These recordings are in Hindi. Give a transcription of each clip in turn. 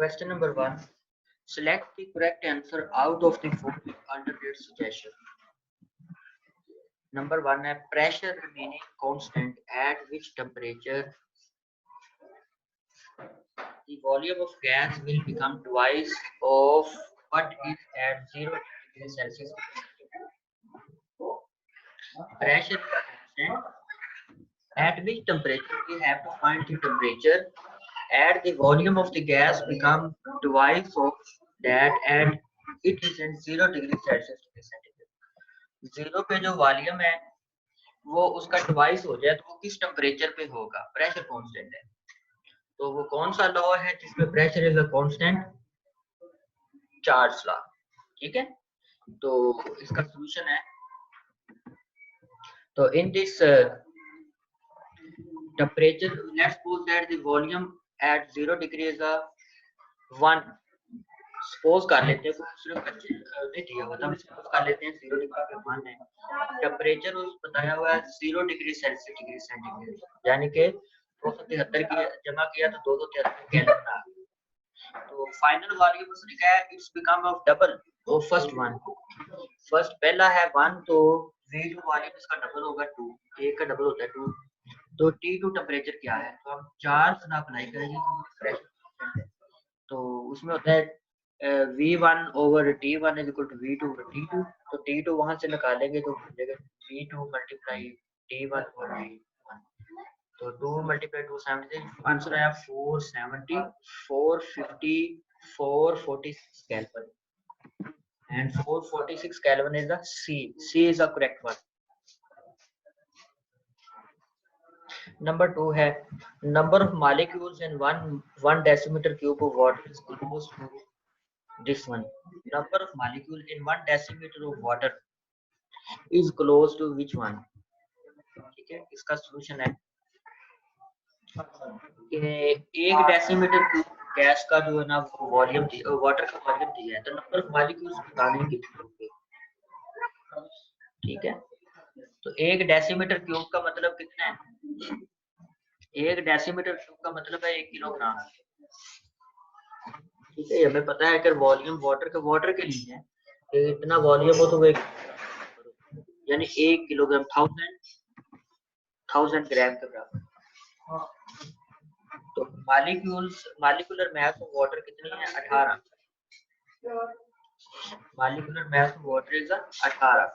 Question number 1. Select the correct answer out of the following alternate suggestion. Number 1 है pressure remaining constant at which temperature the volume of gas will become twice of what is at 0 degrees Celsius. Pressure is constant. At which temperature we have to find the temperature at the volume of the gas become twice of that and it is at 0 degree Celsius to centigrade. 0 पे जो वॉल्यूम है वो उसका ट्वाइस हो जाए तो वो किस टेम्परेचर पे होगा? प्रेशर कांस्टेंट है। तो वो कौन सा लॉ है जिसमें pressure is a constant? Charles law. ठीक है, तो इसका सॉल्यूशन है, तो in this temperature, let's suppose that the volume at 0 degree is a 1. Suppose कर लेते हैं, सिर्फ नहीं दिया हुआ था, हम सपोज कर लेते हैं 0 डिग्री पे 1 है, टेम्परेचर उस बताया हुआ है 0 डिग्री सेल्सियस डिग्री सेंटीग्रेड, यानी कि 273 की जमा किया तो 273 केल्विन आ गया। तो फाइनल वॉल्यूम उसने कहा है it's become of double of first one. First पहला है 1 तो V2 वॉल्यूम इसका डबल होगा 2, एक का डबल होता है 2। तो T2 टेम्परेचर क्या है? तो हम चार्ल्स लॉ अप्लाई करेंगे, तो उसमें होता है V1 over T1 is equal to V2 over T2। तो T2 वहां से निकालेंगे तो मिलेगा V2 multiply T1 over V1। तो 2 मल्टीप्लाई 270, आंसर आया 470, 450, 446 Kelvin and 446 Kelvin is the C is the correct one। Number 2 है number of molecules in one decimeter cube of water is close to this one। number of molecule in 1 decimeter of water is close to which one? ठीक है, इसका सॉल्यूशन है कि 1 डेसीमीटर क्यूब गैस का जो है ना वॉल्यूम वाटर का वॉल्यूम दिया है, तो नंबर ऑफ मॉलिक्यूल्स बताने कितने होंगे। ठीक है, तो 1 डेसीमीटर क्यूब का मतलब कितना है? 1 डेसीमीटर क्यूब का मतलब है 1 किलोग्राम। ठीक है, हमें पता है अगर वॉल्यूम वाटर के लिए है तो इतना वॉल्यूम हो तो वो यानी 1 किलोग्राम 1000 ग्राम के बराबर। तो मॉलिक्यूलर मास ऑफ वाटर कितनी है? 18। Molecular mass of water is 18।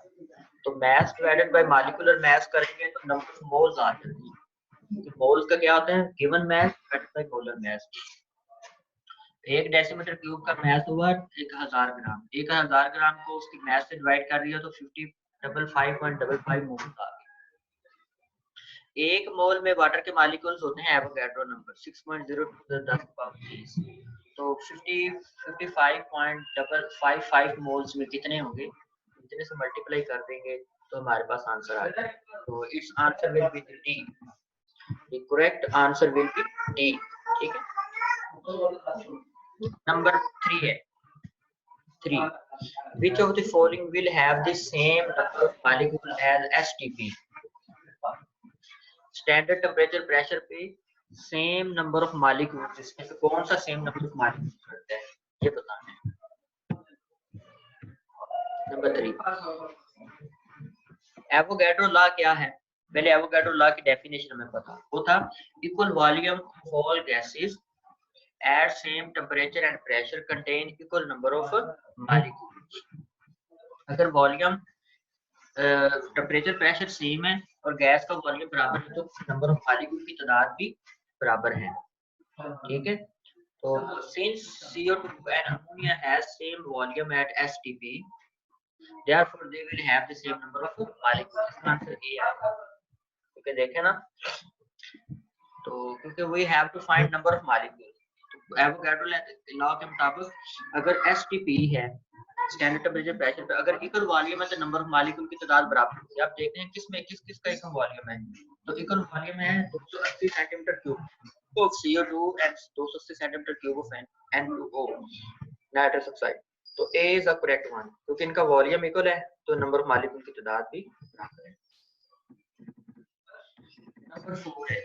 तो mass divided by molecular mass करेंगे तो नंबर ऑफ मोल्स आ जाएंगे। मोल्स का क्या होता है? Given mass divided by molar mass. 1 decimetre cube का मास हुआ 1000 ग्राम। 1000 ग्राम को उसकी मास से डिवाइड कर दिया तो 55.55 मोल आ गया। 1 मोल में वाटर के मॉलिक्यूल्स होते हैं एवोगाड्रो नंबर 6.02 × 10⁻30। तो 55.55 मोल्स में कितने होंगे? इतने से मल्टीप्लाई कर देंगे तो हमारे पास आंसर आ जाएगा। तो it's answer will B D. The correct answer will B D. ठीक है, नंबर 3 है 3। Which of the following will have the same number of molecules as STP? Standard temperature pressure पे सेम नंबर ऑफ मॉलिक्यूल्स, इसमें से कौन सा सेम नंबर ऑफ मॉलिक्यूल्स करता है ये बताना है। नंबर 3 एवोगाड्रो लॉ क्या है? पहले एवोगाड्रो लॉ की डेफिनेशन हमें पता वो था equal volume of all gases at same temperature and pressure contain equal number of molecules। अगर वॉल्यूम टेम्परेचर प्रेशर सेम है और गैस का वॉल्यूम बराबर है तो नंबर ऑफ मॉलिक्यूल की तादाद भी बराबर है। ठीक है, तो since CO2 and ammonia has same volume at STP therefore they will have the same number of molecules। Answer A आएगा। क्योंकि देखें ना, तो क्योंकि we have to find number of molecules। Avogadro law के मुताबिक अगर STP है स्टैंडर्ड टेम्परेचर प्रेशर पे अगर इक्वल वॉल्यूम है तो नंबर ऑफ मॉलिक्यूल की तादाद बराबर होगी। आप देखते हैं किसमें किस का इक्वल वॉल्यूम है, तो इक्वल वॉल्यूम है 280 centimetre cube of CO2 and 280 centimetre cube of N2O nitrous oxide. तो A is the correct one क्योंकि इनका वॉल्यूम इक्वल है तो नंबर ऑफ मॉलिक्यूल की तादाद भी बराबर है। नंबर 4 है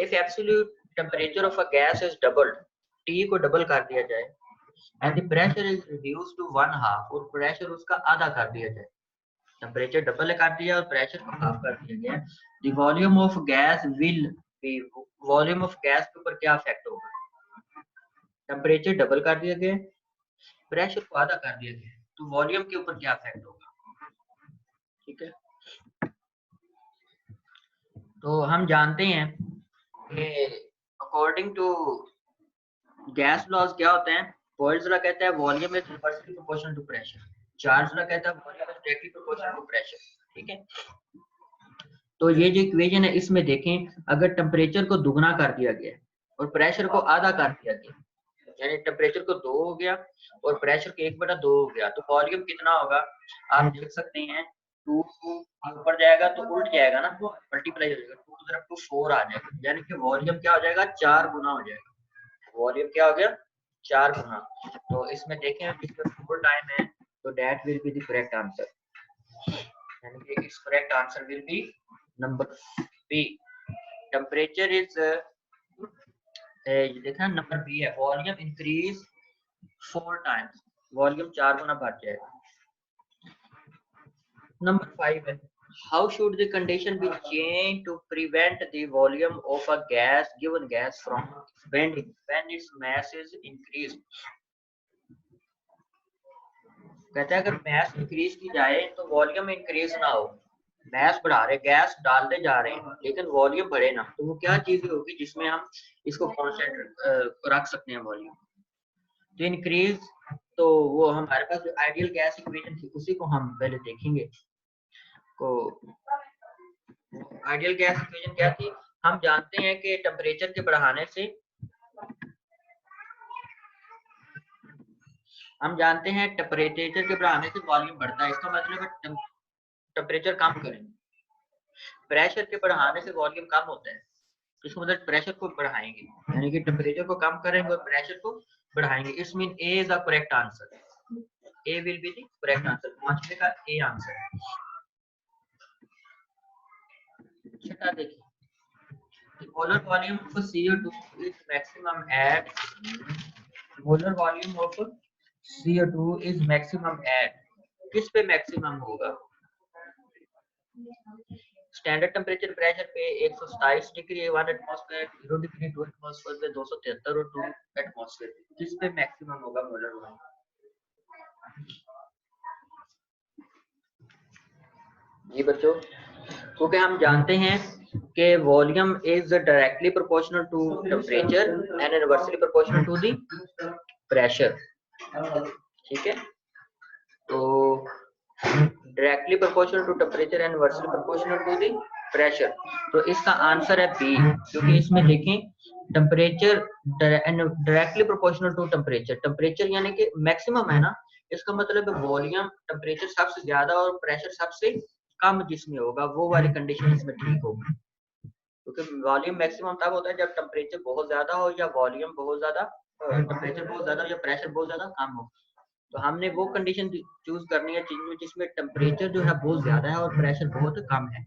if absolute temperature of a gas is doubled, T को डबल कर दिया जाए, and the pressure is reduced to 1/2, और प्रेशर उसका आधा कर दिया जाए। टेम्परेचर डबल कर दिया और प्रेशर को हाफ कर दिया गया, the volume of gas will be, volume of gas के ऊपर क्या इफेक्ट होगा? टेम्परेचर डबल कर दिया गया, प्रेशर को आधा कर दिया गया, तो वॉल्यूम के ऊपर क्या इफेक्ट होगा? ठीक है, तो हम जानते हैं कि अकॉर्डिंग टू गैस लॉज क्या होते हैं, बॉयल्स लॉ कहता है volume is inversely proportional to pressure, Charles law कहता है volume is directly proportional to pressure. ठीक है, तो ये जो इक्वेशन है इसमें देखें, अगर टेम्परेचर को दुगना कर दिया गया और प्रेशर को आधा कर दिया गया, यानी टेम्परेचर को 2 हो गया और प्रेशर को 1/2 हो गया, तो वॉल्यूम कितना होगा? आप देख सकते हैं 2 ऊपर जाएगा तो उल्ट जाएगा ना, मल्टीप्लाई हो जाएगा, 2 की तरफ 2 4 आ जाएगा, यानी कि वॉल्यूम क्या हो जाएगा? 4 गुना हो जाएगा। वॉल्यूम क्या हो गया? 4 गुना। तो इसमें देखें इसमें 4 टाइम है, तो that will be the correct answer, यानी कि इस correct answer will be number B. Temperature is देखना नंबर बी है, वॉल्यूम इंक्रीज 4 टाइम्स, वॉल्यूम 4 गुना बढ़ जाएगा। नंबर 5 है, how should the condition be changed to prevent the volume of a given gas from expanding when its mass is increased? कहते हैं अगर मैस इंक्रीज की जाए तो वॉल्यूम इंक्रीज ना हो, मैस बढ़ा रहे, गैस डालते जा रहे हैं लेकिन वॉल्यूम बढ़े ना, तो वो क्या चीज होगी जिसमें हम इसको कांस्टेंट रख सकते हैं वॉल्यूम? तो इंक्रीज, तो वो हमारे पास जो आइडियल गैस इक्वेशन थी उसी को हम पहले देखेंगे। तो आइडियल गैस इक्वेशन क्या थी? हम जानते हैं कि टेम्परेचर के बढ़ाने से वॉल्यूम बढ़ता है, इसका मतलब है टेम्परेचर कम करें, प्रेशर के बढ़ाने से वॉल्यूम कम होता है, तो इसका मतलब प्रेशर को बढ़ाएंगे, यानी कि टेम्परेचर को कम करेंगे और प्रेशर को बढ़ाएंगे। It's mean A is the correct answer, A will be the correct answer, पांचवे का ए आंसर है। छठा देखिए, the molar volume of CO2 is maximum at, molar volume of CO2 is maximum at, किस पे मैक्सिमम होगा? स्टैंडर्ड टेम्परेचर प्रेशर पे 127 डिग्री 1 एटमॉस्फेयर, 0 डिग्री 2 एटमॉस्फेयर पे 273 और 2 एटमॉस्फेयर, किस पे मैक्सिमम होगा मोलर वॉल्यूम? जी बच्चों, क्योंकि हम जानते हैं कि volume is directly proportional to temperature and inversely proportional to the pressure. ठीक है, तो directly proportional to temperature and inversely proportional to the pressure, तो इसका आंसर है बी, क्योंकि इसमें देखें temperature directly proportional to temperature, temperature यानी कि मैक्सिमम है ना, इसका मतलब वॉल्यूम टेम्परेचर सबसे ज्यादा और प्रेशर सबसे कम जिसमें होगा वो वाली कंडीशन इसमें ठीक होगी, क्योंकि वॉल्यूम मैक्सिमम तब होता है जब टेम्परेचर बहुत ज्यादा हो या वॉल्यूम बहुत ज्यादा, टेम्परेचर बहुत ज्यादा या प्रेशर बहुत ज्यादा कम हो। तो हमने वो कंडीशन चूज करनी है जिसमें टेम्परेचर जो है बहुत ज्यादा है और प्रेशर बहुत कम है।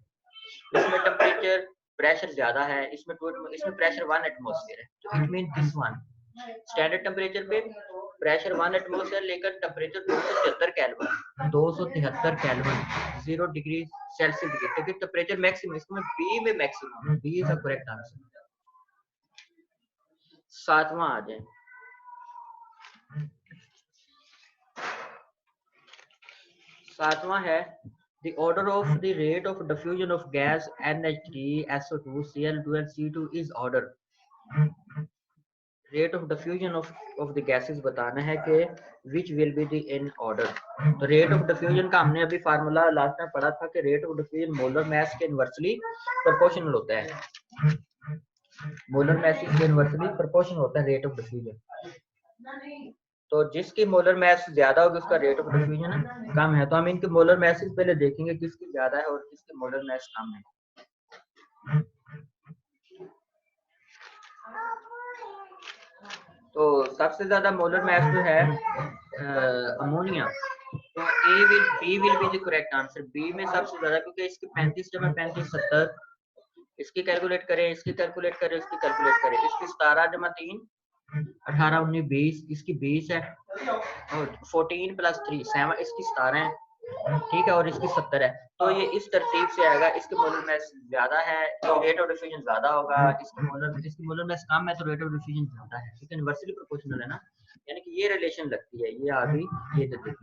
इसमें टेम्परेचर प्रेशर ज्यादा है, इसमें प्रेशर 1 एटमॉस्फेयर है, तो it mean this one. Standard temperature पे प्रेशर 1 एटमॉस्फेयर लेकर temperature 273 Kelvin, 273 Kelvin 0 degree Celsius degree, क्योंकि टेम्परेचर मैक्सिमम, इसमें बी में maximum, B is the correct answer. सातवां आ जाए, सातवां है the order of the rate of diffusion of gas NH3 SO2 Cl2 and C2 is order, rate of diffusion of the gases बताना है कि which will be the in order। तो rate of diffusion का हमने अभी फार्मूला लास्ट में पढ़ा था कि rate of diffusion molar mass के इनवर्सली प्रोपोर्शनल होता है, मोलर मास के इनवर्सली प्रोपोर्शनल होता है रेट ऑफ डिफ्यूजन। तो जिसकी मोलर मास ज्यादा होगी उसका रेट ऑफ डिफ्यूजन कम है, तो हम इनके मोलर मासेस पहले देखेंगे किसकी ज्यादा है और किसकी मोलर मास कम है। तो सबसे ज्यादा मोलर मास जो है अमोनिया, तो B will be the correct answer, B में सबसे ज्यादा, क्योंकि इसके 35 जमा 35 70 इसकी कैलकुलेट करें, इसकी कैलकुलेट करें, इसकी कैलकुलेट करें। इसकी 17 जमा 3 18 19 20, इसकी 20 है और 14 प्लस 3 7, इसकी 17 है, ठीक है, और इसकी 70 है। तो ये इस तरतीब से आएगा। इसके मोलर मास ज्यादा है तो रेट ऑफ डिफ्यूजन ज्यादा होगा, इसकी मोलर मास कम है तो रेट ऑफ डिफ्यूजन ज्यादा है, ठीक है, इनवर्सली प्रोपोर्शनल है ना, यानी कि ये रिलेशन लगती है। ये आ गई, ये देखिए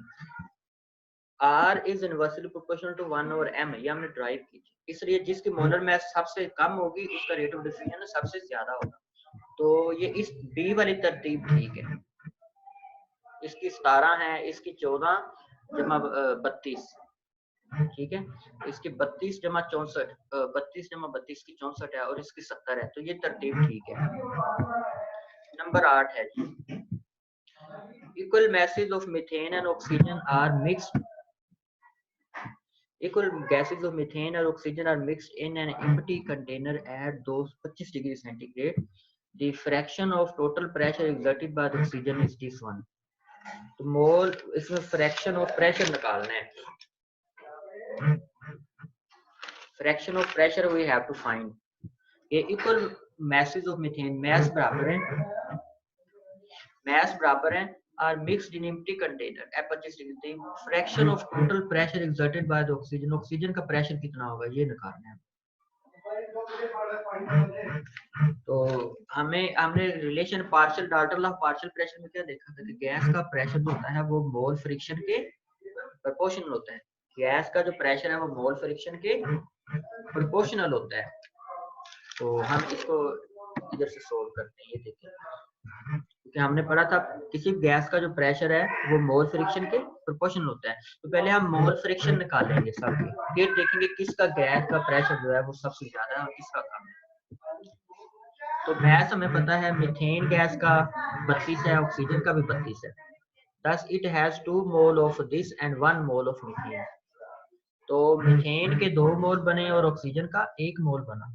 R is inversely proportional to 1 over m, ये हमने ड्राइव की, इसलिए जिसकी मोलर मास सबसे कम होगी उसका रेट ऑफ डिफ्यूजन सबसे ज्यादा होगा। तो ये इस B वाली तरतीब ठीक है। इसकी 17 है, इसकी 14 जमा 32, ठीक है, इसकी 32 जमा 64, 32 जमा 32 की 64 है और इसकी 70 है, तो ये तरतीब ठीक है। नंबर 8 है equal masses of methane and oxygen are mixed, equal gases of methane or oxygen are mixed in an empty container at those 25 degrees centigrade. The fraction of total pressure exerted by the oxygen is this one. तो मोल, इसमें फ्रैक्शन ऑफ प्रेशर निकालना है। Fraction of pressure we have to find. ये equal masses of methane, mass बराबर है, मैस बराबर है are mixed in empty container at 25 degree. The fraction of total pressure exerted by the oxygen, oxygen का प्रेशर कितना होगा ये निकालना है। तो हमने relation partial Dalton law partial pressure में क्या देखा था कि गैस का प्रेशर जो होता है वो मोल फ्रिक्शन के प्रोपोर्शनल होता है। गैस का जो प्रेशर है वो मोल फ्रिक्शन के प्रोपोर्शनल होता है। तो हम इसको इधर से सोल्व करते हैं। ये देखिए, क्योंकि हमने पढ़ा था किसी गैस का जो प्रेशर है वो मोल फ्रिक्शन के प्रोपोर्शनल होता है। तो पहले हम मोल फ्रिक्शन निकालेंगे सबके, फिर देखेंगे किसका गैस का प्रेशर जो है वो सबसे ज्यादा है और किसका कम है। तो गैस हमें पता है मीथेन गैस का 32 है, ऑक्सीजन का भी 32 है। Thus it has 2 mole of this and 1 mole of methane. तो मीथेन के 2 मोल बने और ऑक्सीजन का 1 मोल बना,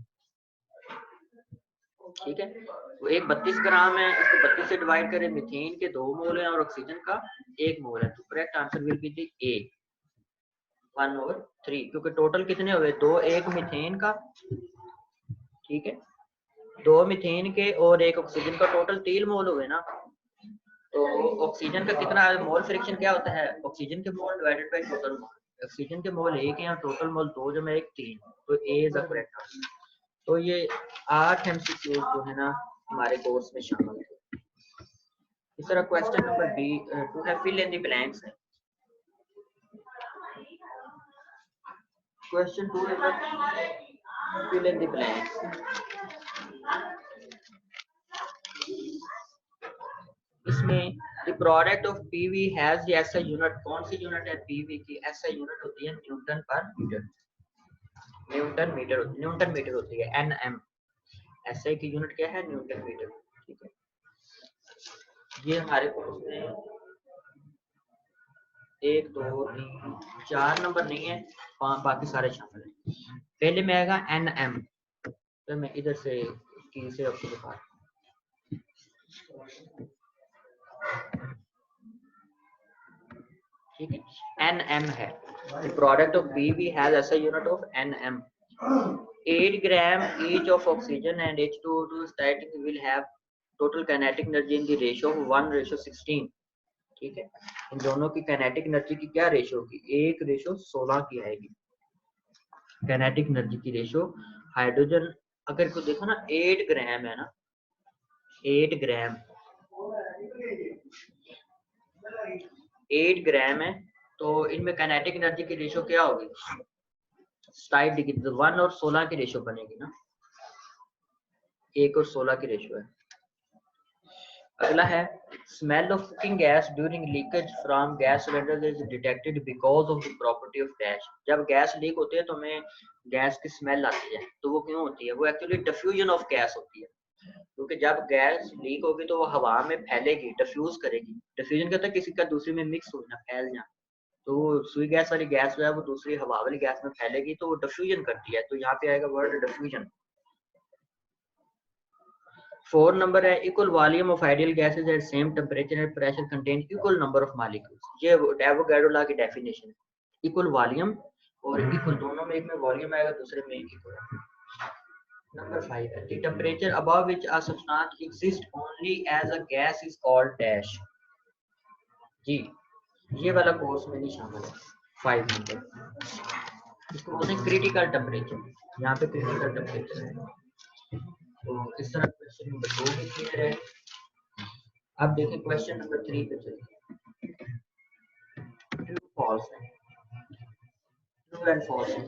ठीक है। वो एक 32 ग्राम है, इसको 32 से डिवाइड करें, मीथेन के 2 मोल है और ऑक्सीजन का 1 मोल है। तो correct answer will be the A 1/3, क्योंकि टोटल कितने हुए 2, 1 मीथेन का, ठीक है, 2 मीथेन के और 1 ऑक्सीजन का, टोटल 3 मोल हुए ना। तो ऑक्सीजन का कितना मोल फ्रिक्शन क्या होता है, ऑक्सीजन के मोल divided by total mole. Oxygen के मोल 1 है और टोटल मोल 2 जमा 1 3, तो ए इज द करेक्ट आंसर। तो ये 8 एमसीक्यू जो है ना हमारे कोर्स में शामिल है। इस तरह क्वेश्चन नंबर बी टू है fill in the blanks. Question 2 है फिल इन द ब्लैंक्स। इसमें the product of PV has the SI unit, कौन सी यूनिट है पीवी की, एसआई यूनिट होती है Newton per metre, Newton metre होती है एनएम। एसआई की यूनिट क्या है, न्यूटन मीटर, ठीक है। ये हमारे कोर्स में 1 2 3 4 नंबर नहीं है, बाकी सारे शामिल हैं। पहले में आएगा एनएम, तो मैं इधर से की से आपको दिखा, ठीक है, एनएम है। The product of PV has SI unit of NM. 8 gram each of oxygen and H2O2 static will have total kinetic energy in the ratio of 1:16, ठीक है। इन दोनों की काइनेटिक एनर्जी की क्या रेशो होगी, 1:16 की आएगी काइनेटिक एनर्जी की रेशो। हाइड्रोजन अगर को देखो ना 8 ग्राम है ना, 8 ग्राम 8 ग्राम है, तो इनमें काइनेटिक एनर्जी की रेशो क्या होगी 27 डिग्री, 1 और 16 की रेशो बनेगी ना, 1 और 16 की रेशो है। अगला है smell of cooking gas during leakage from gas cylinder is detected because of the property of dash. जब गैस लीक होती है तो हमें गैस की स्मेल आती है, तो वो क्यों होती है, वो एक्चुअली डिफ्यूजन ऑफ गैस होती है। क्योंकि जब गैस लीक होगी तो वो हवा में फैलेगी, डिफ्यूज करेगी। डिफ्यूजन कहता है किसी का दूसरे में मिक्स हो जाना, फैल जाना। तो सुई गैस वाली गैस जो है वो दूसरी हवा वाली गैस में फैलेगी, तो वो डिफ्यूजन करती है। तो यहाँ पे आएगा वर्ड डिफ्यूजन। 4 नंबर है equal volume of ideal gases at same temperature and pressure contain equal number of molecules. ये एवोगाड्रो लॉ की डेफिनेशन है। इक्वल वॉल्यूम और इक्वल दोनों में, एक में वॉल्यूम आएगा दूसरे में इक्वल। Number 5 है, the temperature above which a substance exists only as a gas is called dash. जी, ये वाला कोर्स में नहीं शामिल है। 5 नंबर इसको बोलते हैं क्रिटिकल टेम्परेचर। यहाँ पे क्रिटिकल टेम्परेचर है। तो इस तरह क्वेश्चन नंबर 2 भी क्लियर है। अब देखें क्वेश्चन नंबर 3 पे चलिए। ट्रू फॉल्स है, ट्रू एंड फॉल्स है।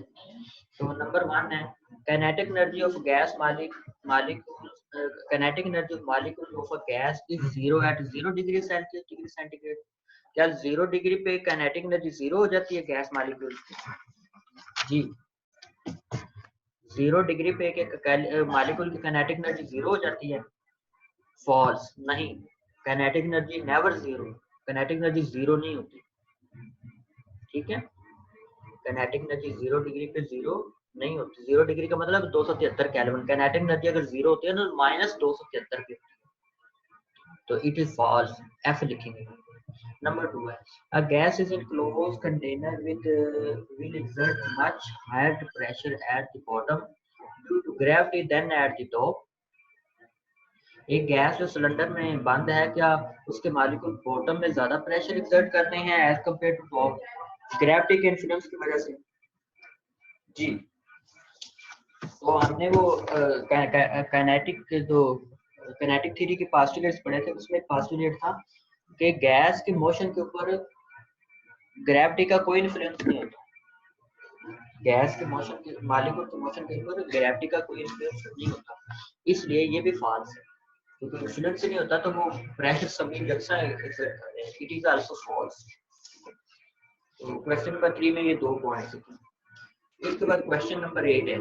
तो नंबर 1 है, kinetic energy of gas kinetic energy of molecule of a gas is 0 at 0 degree centigrade. क्या 0 डिग्री पे काइनेटिक एनर्जी 0 हो जाती है गैस मॉलिक्यूल की? जी, 0 डिग्री पे मॉलिक्यूल की काइनेटिक एनर्जी 0 हो जाती है? फॉल्स, नहीं, kinetic energy never 0, kinetic energy 0 नहीं होती। ठीक है, काइनेटिक एनर्जी 0 डिग्री पे 0 नहीं होती। 0 डिग्री का मतलब 273 केल्विन। काइनेटिक एनर्जी अगर 0 होती है ना माइनस 273 की, तो इट इज फॉल्स, एफ लिखेंगे। नंबर 2 है, a gas is in closed container with will exert much higher pressure at the bottom due to gravity than at the top. एक गैस जो सिलेंडर में बंद है, क्या उसके मॉलिक्यूल बॉटम में ज्यादा प्रेशर एक्सर्ट करते हैं as compare to top, gravity के इन्फ्लुएंस की वजह से? जी, तो हमने वो काइनेटिक के जो काइनेटिक थ्योरी के पोस्टुलेट्स पढ़े थे, उसमें एक पोस्टुलेट था कि गैस के मोशन के ऊपर ग्रेविटी का कोई इन्फ्लुएंस नहीं होता। गैस के मोशन के मॉलिक्यूल के मोशन के ऊपर ग्रेविटी का कोई इन्फ्लुएंस नहीं होता, इसलिए ये भी फॉल्स है। क्योंकि इन्फ्लुएंस नहीं होता तो वो प्रेशर सभी जैसा एक्सर्ट करते हैं। It is also false. तो क्वेश्चन नंबर 3 में ये 2 पॉइंट्स हैं। इसके बाद क्वेश्चन नंबर 8 है,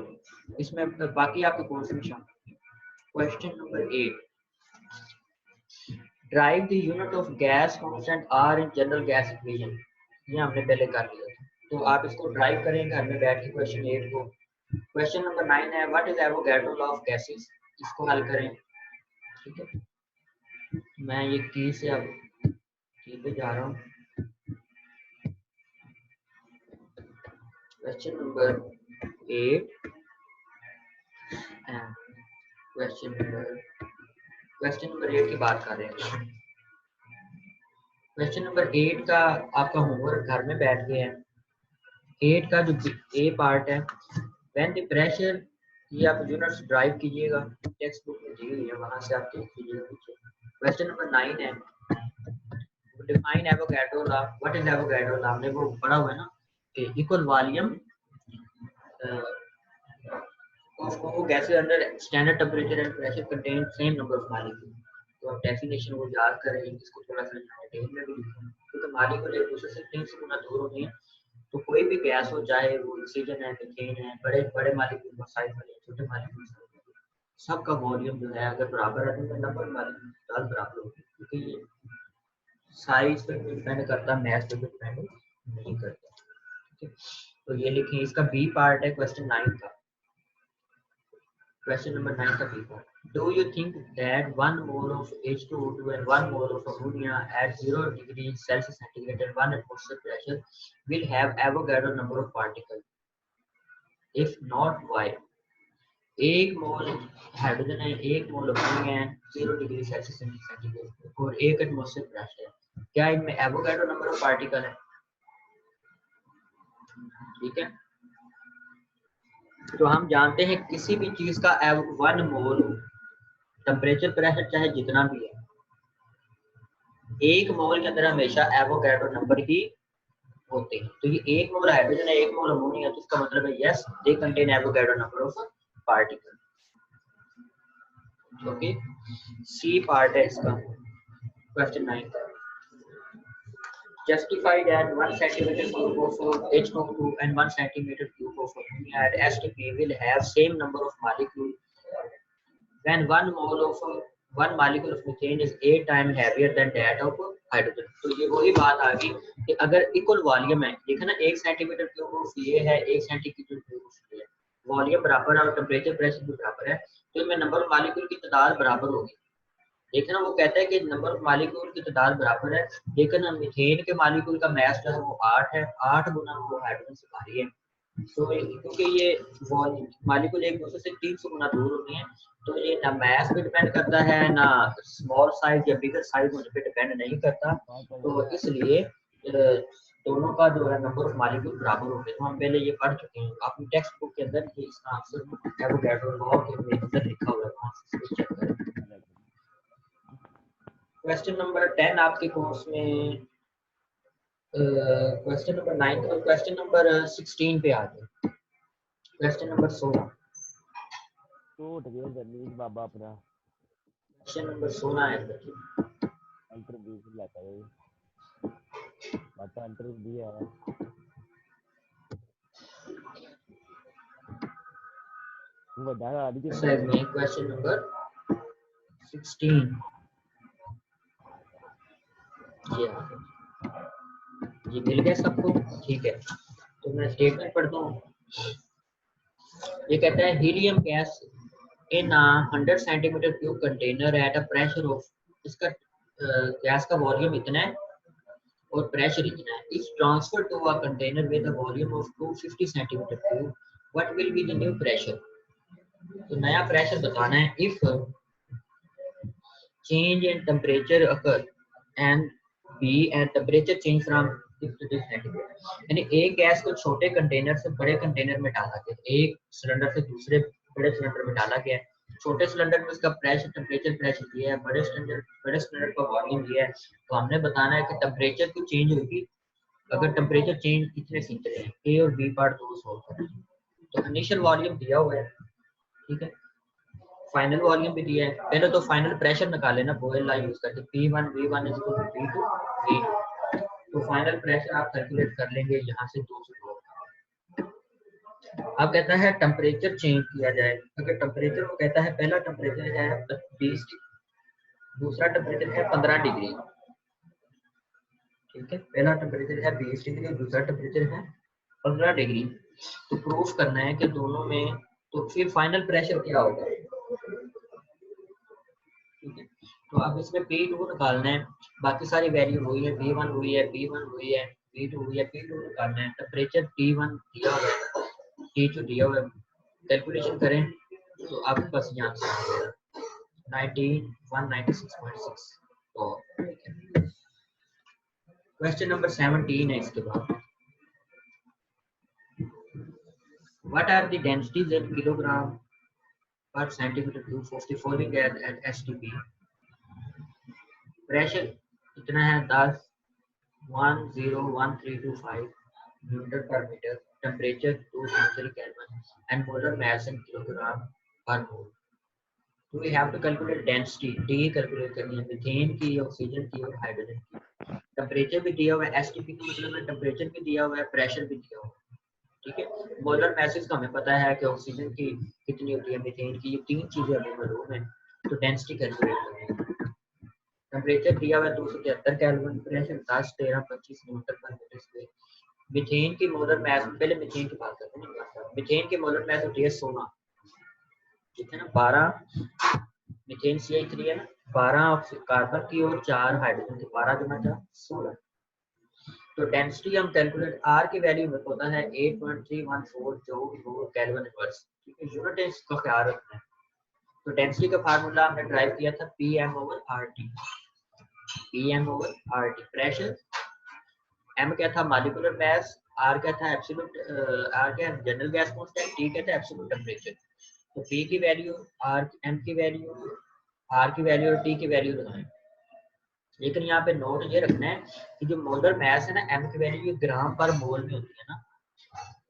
इसमें बाकी आपके कौन से निशान? Question number 8, drive the unit of gas constant R in general gas equation. ये हमने पहले कर लिया था, तो आप इसको ड्राइव करेंगे घर में बैठ के क्वेश्चन 8 को। क्वेश्चन नंबर 9 है, what is Avogadro law of gases. इसको हल करें। ठीक है, मैं ये की से अब की पे जा रहा हूँ। क्वेश्चन नंबर 8 क्वेश्चन नंबर 8 की बात कर रहे हैं। क्वेश्चन नंबर 8 का आपका होमवर्क घर में बैठ गया है। 8 का जो ए पार्ट है, व्हेन द प्रेशर, ये आप यूनिट्स ड्राइव कीजिएगा, टेक्स्ट बुक में दी हुई है, वहां से आप देख लीजिएगा पीछे। क्वेश्चन नंबर 9 है, define Avogadro law. What is Avogadro law? हमने वो पढ़ा हुआ है ना कि equal volume of all gases under standard temperature and pressure contain same number of molecules. तो आप डेफिनेशन वो याद करें, इसको थोड़ा सा डिटेल में भी लिखें, क्योंकि मॉलिक्यूल एक दूसरे से 3 से गुना दूर होते हैं। तो कोई भी गैस हो, चाहे वो ऑक्सीजन है, मीथेन है, बड़े बड़े मॉलिक्यूल साइज वाले, छोटे मॉलिक्यूल, सबका वॉल्यूम जो है अगर बराबर है तो नंबर मॉलिक्यूल बराबर होगी, क्योंकि ये साइज पे डिपेंड करता है, मास पे डिपेंड नहीं करता। ठीक है, तो ये लिखें। इसका बी पार्ट है क्वेश्चन 9 का। Question number 9 का B part. Do you think that 1 mole of H2O2 and 1 mole of ammonia at 0 degrees Celsius centigrade and 1 atmosphere pressure will have Avogadro number of particles? If not, why? 1 mole hydrogen है, 1 मोल अमोनिया है 0 डिग्री सेल्सियस सेंटीग्रेड और 1 एटमॉस्फेयर प्रेशर है। क्या इनमें एवोगाड्रो नंबर ऑफ पार्टिकल है? ठीक है, तो हम जानते हैं किसी भी चीज का 1 मोल टेम्परेचर प्रेशर चाहे जितना भी है, 1 मोल के अंदर हमेशा एवोगैड्रो नंबर ही होते हैं। तो ये 1 मोल हाइड्रोजन है, 1 मोल अमोनिया, तो इसका मतलब है yes they contain Avogadro number of particle. Okay, C part है इसका क्वेश्चन 9 का। Justify that 1 centimeter cube of H2O2 and 1 centimeter cube of ammonia at STP will have same number of molecules when 1 molecule of methane is 8 times heavier than that of hydrogen. तो ये वही बात आ गई कि अगर इक्वल वॉल्यूम है, देखा ना, 1 सेंटीमीटर क्यूब ऑफ ये है, 1 सेंटीमीटर क्यूब ऑफ ये है, वॉल्यूम बराबर है और टेम्परेचर प्रेशर भी बराबर है, तो इनमें नंबर ऑफ मॉलिक्यूल की तादाद बराबर होगी। देखना, वो कहता है कि नंबर ऑफ मॉलिक्यूल की तादाद बराबर है, लेकिन मीथेन के मॉलिक्यूल का मास जो है वो 8 है, 8 गुना वो हाइड्रोजन से भारी है। तो क्योंकि ये मालिक्यूल एक दूसरे से 300 गुना दूर होते हैं, तो ये ना मैस पे डिपेंड करता है, ना स्मॉल साइज या बिगर साइज होने पे डिपेंड नहीं करता। तो इसलिए दोनों का जो है नंबर ऑफ मालिक्यूल बराबर होंगे। तो हम पहले ये पढ़ चुके हैं अपनी टेक्स्ट बुक के अंदर, कि इसका आंसर एवोगैड्रो लॉ के अंदर लिखा हुआ है, वहां से इसको चेक करें। क्वेश्चन नंबर 10 आपके कोर्स में, क्वेश्चन नंबर 9 और क्वेश्चन नंबर 16 पे आ गए। क्वेश्चन नंबर 16, तो ढकेल जर्नी बाबा अपना क्वेश्चन नंबर 16 है देखिए। एंटर बी से लाता है, बात एंटर बी है। वो बड़ा आदि के साइड में क्वेश्चन नंबर 16 ये मिल गया सबको, ठीक है। तो मैं स्टेटमेंट पढ़ता हूँ। ये कहता है helium gas in 100 centimetre cube container at a pressure of, इसका गैस का वॉल्यूम इतना है और प्रेशर इतना है, is transfer to a container with a volume of 250 centimetre cube, what will be the new pressure. तो नया प्रेशर बताना है। If change in temperature occur and B and temperature change from this to this centigrade, यानी एक गैस को छोटे कंटेनर से बड़े कंटेनर में डाला गया, एक सिलेंडर से दूसरे बड़े सिलेंडर में डाला गया। छोटे सिलेंडर में उसका प्रेशर टेम्परेचर प्रेशर दिया है, बड़े सिलेंडर का वॉल्यूम दिया है। तो हमने बताना है कि टेम्परेचर की चेंज होगी अगर टेम्परेचर चेंज कितने से कितने हैं। ए और बी पार्ट दो सॉल्व करें। तो इनिशियल वॉल्यूम दिया हुआ है, ठीक है, फाइनल वॉल्यूम भी दिया है। पहले तो फाइनल प्रेशर निकाले ना बॉयल ला यूज करके, P1 V1 P2 V2। तो फाइनल प्रेशर आप कैलकुलेट कर लेंगे यहाँ से 200। अब कहता है टेम्परेचर चेंज किया जाए। अगर टेम्परेचर वो कहता है पहला टेम्परेचर है 20 डिग्री, दूसरा टेम्परेचर है 15 डिग्री, ठीक है। पहला टेम्परेचर है 20 डिग्री, दूसरा टेम्परेचर है 15 डिग्री। तो प्रूफ करना है कि दोनों में, तो फिर फाइनल प्रेशर क्या होगा, ठीक है। तो अब इसमें P2 निकालना है, बाकी सारी वैल्यू वही है, P1 हुई है, P1 हुई है, P2 हुई है, P2 निकालना है। टेम्परेचर T1 दिया हुआ है, T2 दिया हुआ है, कैलकुलेशन करें तो आपके पास यहाँ से आ जाएगा 196.6। तो क्वेश्चन नंबर 17 है इसके बाद। What are the densities in kilogram per centimeter cube of the following gas at STP? Pressure कितना है 101325 newton per metre, temperature 273 Kelvin and molar mass in kilogram per mole. तो we have to calculate density, D calculate करनी है, मीथेन की, ऑक्सीजन की और हाइड्रोजन की। टेम्परेचर भी दिया हुआ है, एसटीपी का मतलब है टेम्परेचर भी दिया हुआ है, प्रेशर भी दिया हुआ है, ठीक है। मोलर मैसेज का हमें पता है कि ऑक्सीजन की कितनी होती है, मीथेन की, ये तीन चीजें हमें मालूम है। तो डेंसिटी कैलकुलेट करनी है। टेम्परेचर दिया हुआ है 273 kelvin, pressure 10 13 25 Newton per metre square. Methane की मोलर मास, पहले मीथेन की बात करते हैं। मीथेन की मोलर मास होती है 16, ठीक है ना, 12 मीथेन CH3 है ना, 12 कार्बन की और 4 हाइड्रोजन की, 12 जमा 4 16। तो डेंसिटी हम कैलकुलेट, आर की वैल्यू में पता है 8.314 जूल केल्विन इनवर्स, ठीक है। यूनिट इसका ख्याल रखना है। तो डेंसिटी का फार्मूला हमने ड्राइव किया था PM/RT, PM/RT। प्रेशर, M क्या था मॉलिक्यूलर मास, R क्या था एब्सोल्यूट, R क्या जनरल गैस कांस्टेंट, T क्या था एब्सोल्यूट टेंपरेचर। तो P की वैल्यू, R M की वैल्यू, R की वैल्यू और T की वैल्यू लगाएं। लेकिन यहाँ पे नोट ये रखना है कि जो मोलर मास है ना, M की वैल्यू ग्राम पर मोल में होती है ना,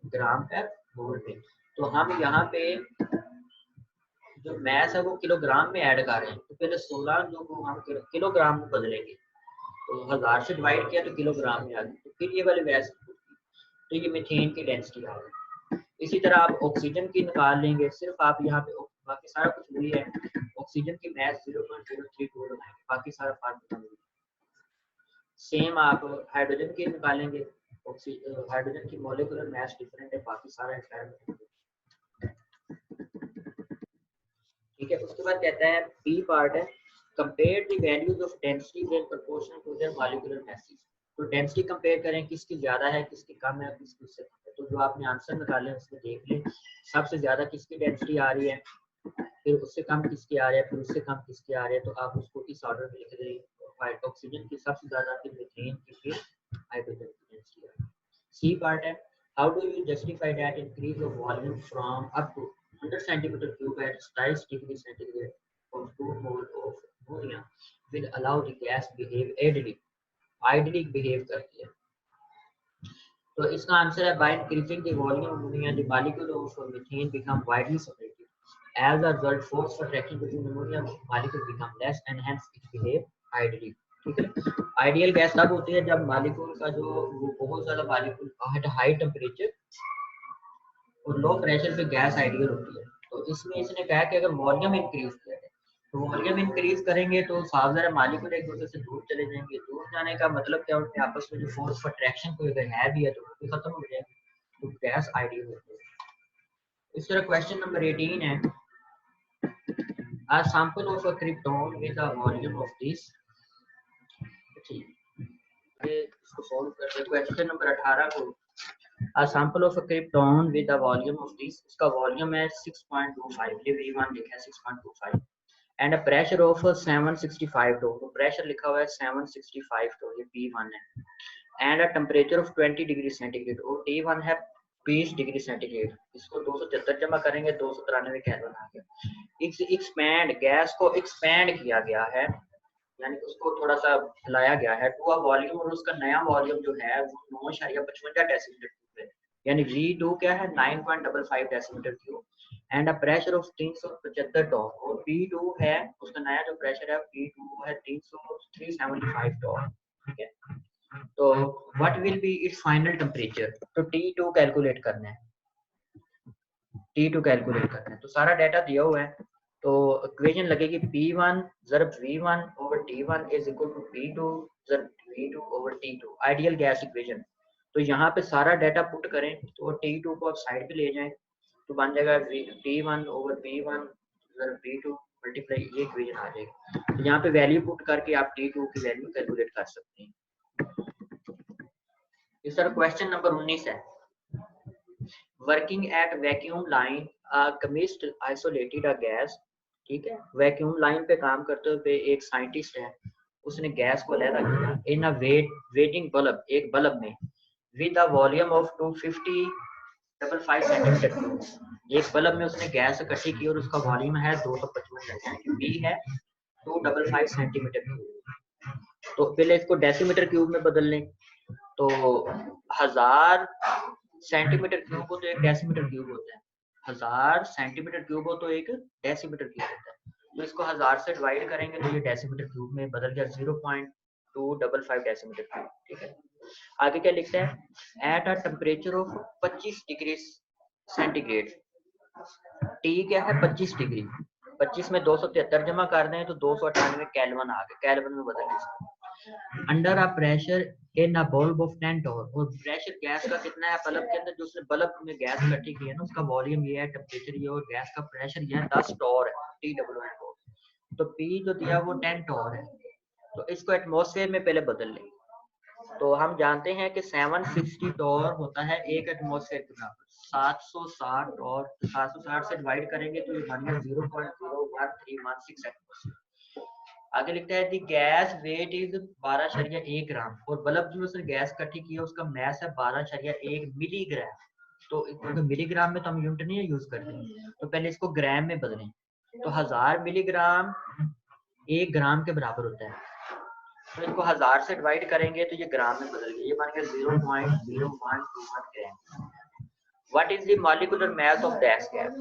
ग्राम पर मोल में। तो हम यहाँ पे जो मास है वो किलोग्राम में ऐड कर रहे हैं। तो पहले 16 जो को हम किलोग्राम में बदलेंगे, तो 1000 से डिवाइड किया तो किलोग्राम में आ गई। तो फिर ये वाली वैस, तो ये मीथेन की डेंसिटी आ गई। इसी तरह आप ऑक्सीजन की निकाल लेंगे, सिर्फ आप यहाँ पे बाकी सारा कुछ वही है। ऑक्सीजन की मास 0.032 लगाएंगे, बाकी सारा फार्मूला वही है। सेम आप हाइड्रोजन की निकालेंगे, हाइड्रोजन की मॉलिक्यूलर मास डिफरेंट है, बाकी सारा एक्सपेरिमेंट, ठीक है। उसके बाद कहता है बी पार्ट है, compare the values of density in proportion to their molecular masses. तो डेंसिटी कंपेयर करें, किसकी ज्यादा है, किसकी कम है, किसकी उससे कम है। तो जो आपने आंसर निकाले उसमें देख लें सबसे ज्यादा किसकी डेंसिटी आ रही है, फिर उससे कम किसकी आ रही है, फिर उससे कम किसकी आ रही है, तो आप उसको इस ऑर्डर में लिख दें। ऑक्सीजन की सबसे ज्यादा, फिर मीथेन की, फिर हाइड्रोजन की डेंसिटी आ रही है। सी पार्ट है, how do you justify that increase of volume from up to 100 centimetre cube at 27 degree centigrade of 2 mole of ammonia will allow the gas behave ideally behave करती है। तो इसका आंसर है by increasing the volume of ammonia the molecule of methane become widely separated as a result force for attraction between ammonia molecule become less and hence it behave ideally। ठीक है, आइडियल गैस तब होती है जब मॉलिक्यूल का जो वो बहुत ज्यादा मॉलिक्यूल एट हाई टेम्परेचर और लो प्रेशर पे गैस आइडियल होती है। तो इसमें इसने कहा कि अगर वॉल्यूम इंक्रीज करें तो वॉल्यूम इंक्रीज करेंगे तो साफ ज़रा मॉलिक्यूल एक दूसरे से दूर चले जाएंगे। दूर जाने का मतलब क्या, उनके आपस में जो फोर्स फॉर अट्रैक्शन कोई अगर है भी है तो वो भी खत्म हो जाएगा, तो गैस आइडियल होती है। इस तरह क्वेश्चन नंबर 18 है, a sample of a krypton with a volume of this। इसको सॉल्व करते हैं। क्वेश्चन नंबर 18 को, a sample of a krypton with a volume of this, इसका वॉल्यूम है 6.25, ये V1 लिखा है 6.25 and a pressure of 765 torr, तो प्रेशर लिखा हुआ है 765 टो, ये P1 है and a temperature of 20 degree centigrade और T1 है 20 डिग्री सेंटीग्रेड। इसको 273 जमा करेंगे 293 केल्विन आ गया। एक्सपैंड, गैस को एक्सपैंड किया गया है यानी उसको थोड़ा सा हिलाया गया है टू अ वॉल्यूम, और उसका नया वॉल्यूम जो है वो 9.55 डेसीमीटर क्यूब है, यानी V2 क्या है 9.55 decimetre cube and a pressure of 375 torr, और P2 है उसका नया जो प्रेशर है P2 है 375 टॉन। ठीक है, तो what will B it's final temperature, तो T2 कैलकुलेट करना है, T2 कैलकुलेट करना है। तो सारा डाटा दिया हुआ है, तो इक्वेशन लगेगी P1 ज़रब V1 over T1 is equal to P2 ज़रब V2 over T2, ideal gas equation. तो यहाँ पे सारा डाटा पुट करें तो T2 को आप साइड पे ले जाएं तो बन जाएगा T1 over P1 ज़रब P2 multiply, ये इक्वेशन आ जाएगी। तो यहाँ पे वैल्यू पुट करके आप T2 की वैल्यू कैलकुलेट कर सकते हैं। इस तरह क्वेश्चन नंबर 19 है, working at vacuum line chemist isolated a gas. ठीक है, वैक्यूम लाइन पे काम करते हुए एक साइंटिस्ट है, उसने गैस को अलग किया इन अ वेटिंग बल्ब, एक बल्ब में with a volume of 255 centimetre cube, एक बल्ब में उसने गैस इकट्ठी की और उसका वॉल्यूम है 255 यानी कि बी है 255 सेंटीमीटर क्यूब। तो पहले इसको डेसीमीटर क्यूब में बदल लें, तो 1000 सेंटीमीटर क्यूब हो तो एक डेसीमीटर क्यूब होता है, 1000 सेंटीमीटर क्यूब हो तो एक डेसीमीटर क्यूब होता है। तो इसको 1000 से डिवाइड करेंगे तो ये डेसीमीटर क्यूब में बदल गया 0.255 डेसीमीटर क्यूब। ठीक है, आगे क्या लिखता है, at a temperature of 25 degree centigrade, T क्या है 25 डिग्री, 25 में 273 जमा कर दें तो 298 केल्विन आ गए, केल्विन में बदल गया। Under a pressure in a bulb of 10 torr, और प्रेशर गैस का कितना है बल्ब के अंदर, जो उसने बल्ब में गैस इकट्ठी की है ना उसका वॉल्यूम ये है, टेम्परेचर ये और गैस का प्रेशर ये है 10 टॉर है, TWN, तो P जो दिया वो 10 टॉर है। तो इसको एटमॉस्फेयर में पहले बदल लें, तो हम जानते हैं कि 760 टॉर होता है एक एटमॉस्फेयर के बराबर, 760 टॉर 760 से डिवाइड करेंगे तो ये बन गया 0.01316 एटमॉस्फेयर। आगे लिखता है दी गैस वेट इज 12.1 ग्राम, और बल्ब जो उसने गैस इकट्ठी की है उसका मैस है 12.1 मिलीग्राम। तो क्योंकि मिलीग्राम में तो हम यूनिट नहीं यूज करते हैं, तो पहले इसको ग्राम में बदलें, तो 1000 मिलीग्राम 1 ग्राम के बराबर होता है, तो इसको 1000 से डिवाइड करेंगे तो ये ग्राम में बदल गया, ये बन गया 0.0121 gram. What is the molecular mass of that gas,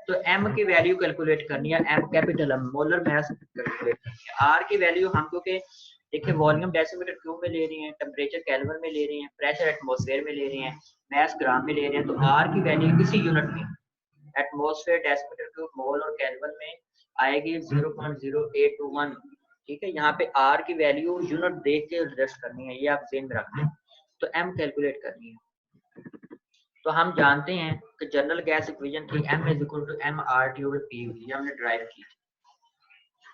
तो m की वैल्यू कैलकुलेट करनी है, m capital m molar mass calculate करनी है। r की वैल्यू हम क्योंकि देखिए वॉल्यूम डेसीमीटर क्यूब में ले रही हैं, टेम्परेचर केल्विन में ले रही हैं, प्रेशर एटमॉस्फेयर में ले रही हैं, मास ग्राम में ले रहे हैं, तो r की वैल्यू इसी यूनिट में एटमॉस्फेयर डेसीमीटर क्यूब मोल और केल्विन में आएगी 0.0821। ठीक है, यहाँ पे r की वैल्यू यूनिट देख के एडजस्ट करनी है, ये आप ज़हन में रख लें। तो m कैलकुलेट करनी है, तो हम जानते हैं कि जनरल गैस इक्वेशन थी m is equal to m RT over P, ये हमने ड्राइव की,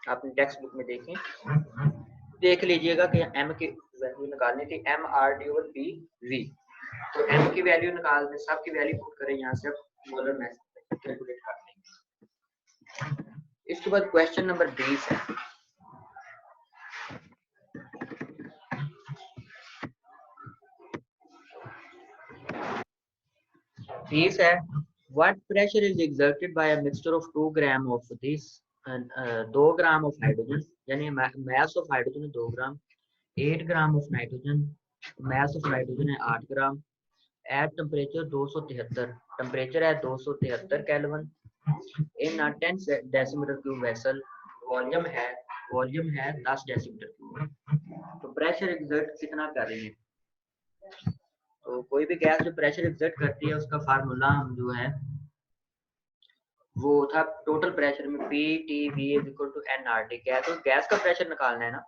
आपने टेक्स्ट बुक में देख लीजिएगा कि m की वैल्यू निकालनी थी m RT over P V। तो m की वैल्यू निकाल दें, सब की वैल्यू पुट करें यहाँ से, अब मोलर मास कैलकुलेट कर लेंगे। इसके बाद क्वेश्चन नंबर 20 है। These है what pressure is exerted by a mixture of 2 gram of this 2 gram of hydrogen, यानी mass of hydrogen है 2 ग्राम, 8 ग्राम of nitrogen, mass of nitrogen है 8 ग्राम, at temperature 273, temperature है 273 kelvin, in a 10 decimeter cube vessel, volume है 10 डेसीमीटर क्यूब। तो प्रेशर एक्सर्ट कितना कर रही है, तो कोई भी गैस जो प्रेशर एक्सर्ट करती है उसका फार्मूला हम जो है वो था टोटल प्रेशर में PTV = nRT। क्या है, तो गैस का प्रेशर निकालना है ना,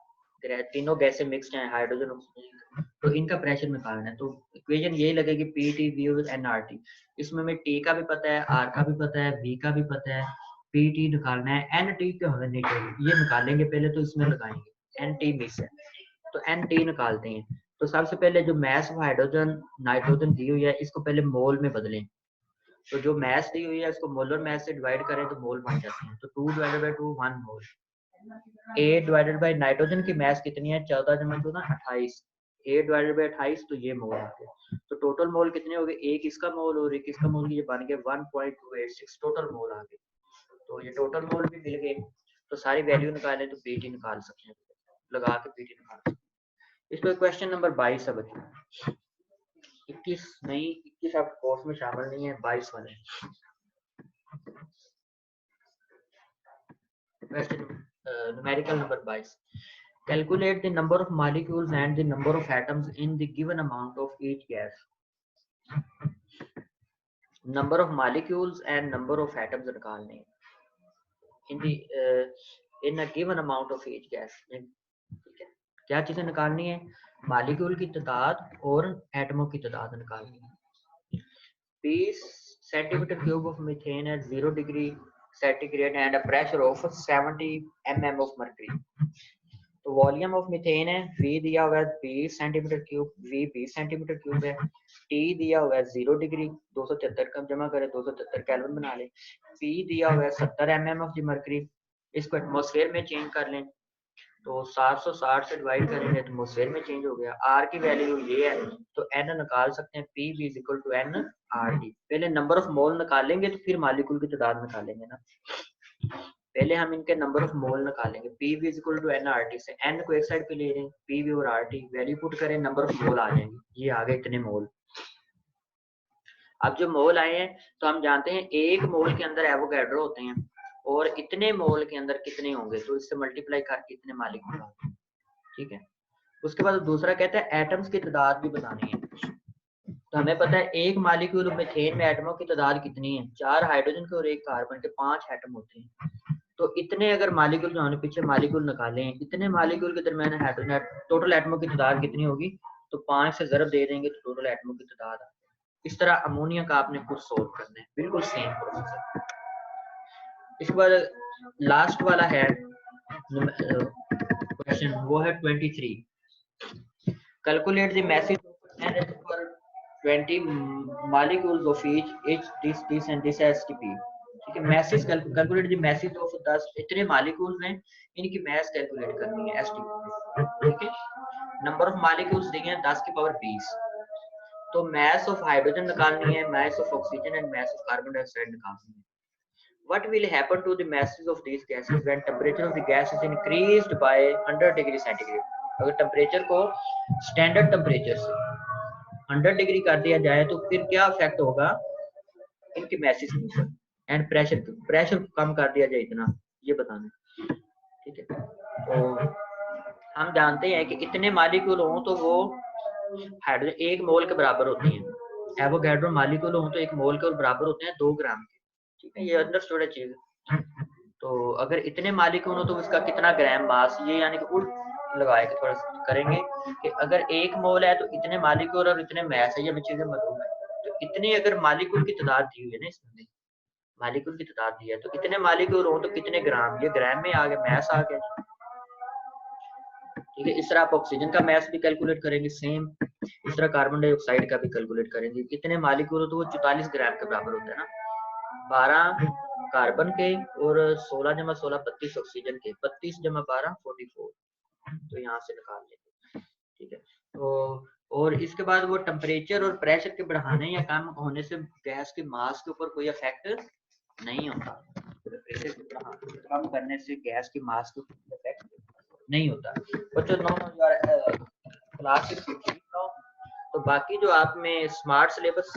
तीनों गैसें मिक्स्ड हैं, हाइड्रोजन ऑक्सीजन, तो इनका प्रेशर निकालना है। तो इक्वेशन यही लगेगी PTV = nRT। इसमें हमें T का भी पता है, R का भी पता है, V का भी पता है, PT निकालना है, NT क्यों हमें नहीं चाहिए, ये निकालेंगे पहले, तो इसमें लगाएंगे, NT मिस है तो NT निकालते हैं। तो सबसे पहले जो मैस ऑफ हाइड्रोजन नाइट्रोजन दी हुई है इसको पहले मोल में बदलें, तो जो मैस दी हुई है इसको मोलर मैस से डिवाइड करें तो मोल बन जाते हैं, तो 2/2 1 मोल। 8/, नाइट्रोजन की मैस कितनी है, 14 × 14 28, 8/28 तो ये मोल आ गए। तो टोटल मोल कितने हो गए, एक इसका मोल और एक इसका मोल, ये बन गए 1.286 टोटल मोल आ गए। तो ये टोटल मोल भी मिल गए। तो सारी वैल्यू निकालें तो पीटी निकाल सकते हैं, लगा के पीटी निकाल सकते हैं। इसको क्वेश्चन नंबर 22 है बच्चों, 21 नहीं, 21 आप कोर्स में शामिल नहीं है, 22 वाले। Question numerical number 22, calculate the number of molecules and the number of atoms in the given amount of each gas. Number of molecules and number of atoms निकालने in a given amount of each gas. ठीक है, क्या चीजें निकालनी है, मॉलिक्यूल की तादाद और एटमों की तादाद निकालनी है। 20 centimetre cube of methane at 0 degree centigrade and a pressure of 70 mm of mercury. तो वॉल्यूम ऑफ मीथेन है, V दिया हुआ है 20 centimetre cube, V 20 centimetre cube है, T दिया हुआ है 0 डिग्री 273 कम जमा करें 273 केल्विन बना लें, P दिया हुआ है 70 mm ऑफ द मर्क्यूरी, इसको एटमॉस्फेयर में चेंज कर लें, तो 760 से डिवाइड करेंगे तो एटमॉस्फेयर में चेंज हो गया। R की वैल्यू ये है तो N निकाल सकते हैं, PV = nRT। पहले नंबर ऑफ मोल निकालेंगे तो फिर मॉलिक्यूल की तादाद निकालेंगे ना, पहले हम इनके नंबर ऑफ मोल निकालेंगे। PV = nRT से N को एक साइड पे ले लें, PV और RT वैल्यू पुट करें, नंबर ऑफ मोल आ जाएंगे, ये आ गए इतने मोल। अब जो मोल आए हैं तो हम जानते हैं एक मोल के अंदर एवोगैड्रो होते हैं और इतने मोल के अंदर कितने होंगे, तो इससे मल्टीप्लाई करके इतने मॉलिक्यूल आते हैं। ठीक है, उसके बाद दूसरा कहता है एटम्स की तादाद भी बतानी है। तो हमें पता है एक मॉलिक्यूल मीथेन में एटमों की तादाद कितनी है, 4 हाइड्रोजन के और 1 कार्बन के, 5 एटम होते हैं। तो इतने अगर मॉलिक्यूल जो हमने पीछे मॉलिक्यूल निकाले हैं, इतने मॉलिक्यूल के दरमियान हाइड्रोजन टोटल एटमों की तादाद कितनी होगी, तो 5 से ज़रब दे देंगे तो टोटल एटमों की तादाद। इस तरह अमोनिया का आपने खुद सोल्व करना है, बिल्कुल सेम प्रोसेस है। इसके बाद लास्ट वाला है क्वेश्चन, वो है 23, calculate the message for 20 molecules of each this and this STP। ठीक है, message calculate the message of 10 इतने मॉलिक्यूल्स हैं, इनकी मैस कैलकुलेट करनी है STP। ठीक है, नंबर ऑफ मॉलिक्यूल्स दिए हैं 10 की पावर 20, तो मैस ऑफ हाइड्रोजन निकालनी है, mass of oxygen and mass of carbon dioxide निकालनी है। What will happen to the masses of these gases when temperature of the gas is increased by 100 degree centigrade. अगर टेम्परेचर को स्टैंडर्ड टेम्परेचर से 100 डिग्री कर दिया जाए तो फिर क्या इफेक्ट होगा इनकी मैसेज के ऊपर, एंड प्रेशर कम कर दिया जाए इतना, ये बताना। ठीक है, तो हम जानते हैं कि इतने मॉलिक्यूल हों तो वो हाइड्रोजन 1 मोल के बराबर होते हैं, एवोगैड्रो मॉलिक्यूल हों तो 1 मोल के बराबर होते हैं 2 ग्राम के। ठीक है, ये अंडरस्टूड है चीज। तो अगर इतने मॉलिक्यूल हो तो उसका कितना ग्राम मास, ये यानी कि उल्ट लगाए के थोड़ा सा करेंगे कि अगर 1 मोल है तो इतने मॉलिक्यूल और इतने मास है, ये चीजें मालूम है। तो इतने अगर मॉलिक्यूल की तादाद दी हुई है ना, इसमें मॉलिक्यूल की तादाद दी है तो कितने मॉलिक्यूल हो तो कितने ग्राम, ये ग्राम में आ गया, मास आ गया। ठीक है, इस तरह आप ऑक्सीजन का मास भी कैलकुलेट करेंगे सेम। इस तरह कार्बन डाइऑक्साइड का भी कैलकुलेट करेंगे, कितने मालिक्यूल तो वो 44 ग्राम के बराबर होता है ना, 12 कार्बन के और 16 जमा 16 32 ऑक्सीजन के, 32 जमा 12 44, तो यहाँ से निकाल लेंगे, ठीक है। तो और इसके बाद वो टेम्परेचर और प्रेशर के बढ़ाने या कम होने से गैस के मास के ऊपर कोई इफेक्ट नहीं होता, टेम्परेचर के कम करने से गैस की मास के ऊपर इफेक्ट नहीं होता। बच्चों क्लास 6 तो बाकी जो आप में स्मार्ट सिलेबस